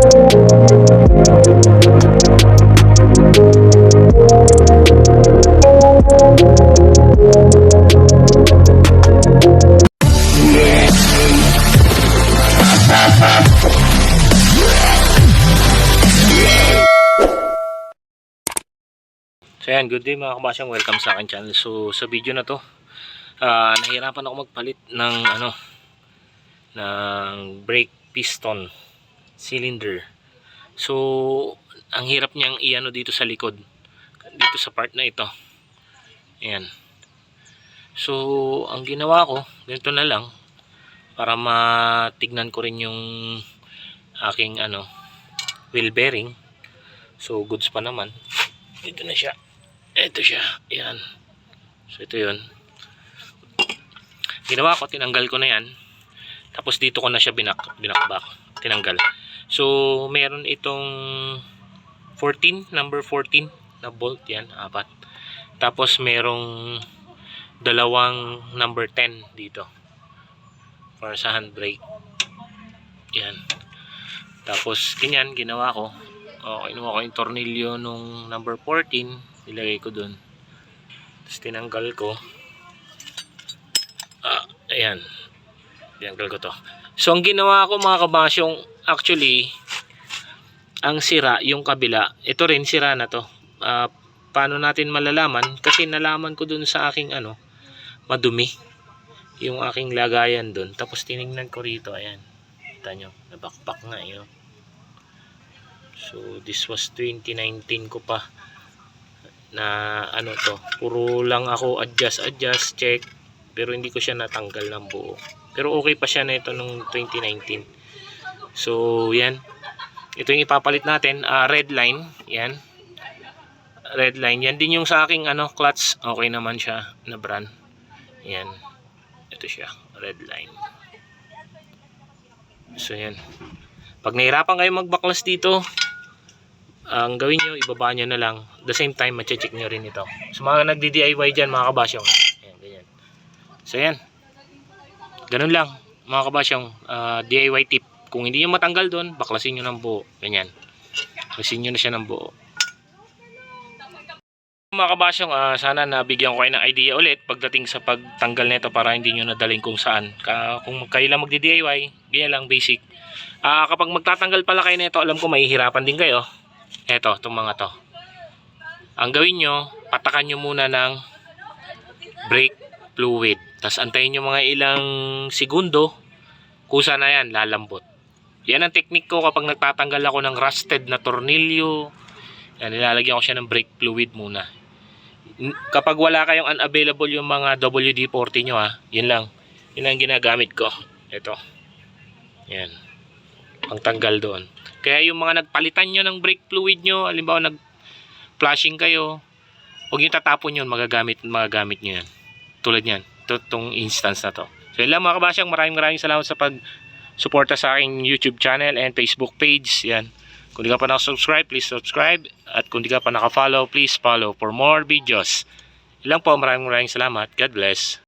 So yan, good day mga kabasyang, welcome sa akin channel. So sa video na to, nahirapan ako magpalit ng ng brake piston cylinder. So ang hirap niyang iano dito sa likod, dito sa part na ito. Ayan. So ang ginawa ko, ganito na lang, para matignan ko rin yung aking wheel bearing. So goods pa naman. Dito na siya. Ito siya, yan. So ito yun. Ginawa ko, tinanggal ko na yan. Tapos dito ko na siya binakbak, tinanggal. So meron itong 14, number 14 na bolt, yan, 4. Tapos merong dalawang number 10 dito para sa handbrake. Yan. Tapos ganyan ginawa ko. Kinuha ko yung tornilyo nung number 14, nilagay ko dun, tapos tinanggal ko. Ayan, tinanggal ko to. So ang ginawa ko mga kabasyong, actually ang sira yung kabila, ito rin sira na to. Paano natin malalaman? Kasi nalaman ko dun sa aking madumi yung aking lagayan dun. Tapos tinignan ko rito, ayan, kita nyo, nabakbak nga yun. So this was 2019 ko pa na to, puro lang ako adjust, check, pero hindi ko siya natanggal ng buo. Pero okay pa siya na ito nung 2019. So yan, ito yung ipapalit natin, red line, yan, red line, yan din yung sa aking clutch, okay naman siya na brand. Yan, ito siya, red line. So yan, pag nahirapan kayo magbaklas dito, ang gawin nyo, ibaba nyo na lang. The same time, mache-check nyo rin ito. So mga nagdi-DIY dyan mga kabasyong, ayan, ganyan. So yan, ganun lang mga kabasyong, DIY tip. Kung hindi nyo matanggal doon, baklasin nyo ng buo, ganyan. Baklasin nyo na siya ng buo. Mga kabasyong, sana nabigyan ko kayo ng idea ulit pagdating sa pagtanggal nito, para hindi nyo nadaling kung saan. Kung kayo lang magdi-DIY, ganyan lang, basic. Kapag magtatanggal pala kayo nito, alam ko mahihirapan din kayo. Eto, itong mga to. Ang gawin nyo, patakan nyo muna ng brake fluid. Tapos antayin nyo mga ilang segundo, kusa na yan, lalambot. Yan ang technique ko kapag nagtatanggal ako ng rusted na tornilyo. Yan, nilalagyan ko siya ng brake fluid muna. Kapag wala kayong unavailable yung mga WD-40 nyo, yun lang. Yun lang ginagamit ko. Ito. Yan. Pangtanggal doon. Kaya yung mga nagpalitan nyo ng brake fluid nyo, halimbawa nag-flashing kayo, huwag nyo tatapon yun, magagamit nyo yan. Tulad yan, itong instance na to. So yun lang mga kabasyang, maraming salamat sa pag-suporta sa aking YouTube channel and Facebook page. Yan. Kung di ka pa nakasubscribe, please subscribe. At kung di ka pa nakafollow, please follow for more videos. Yun lang po, maraming salamat. God bless.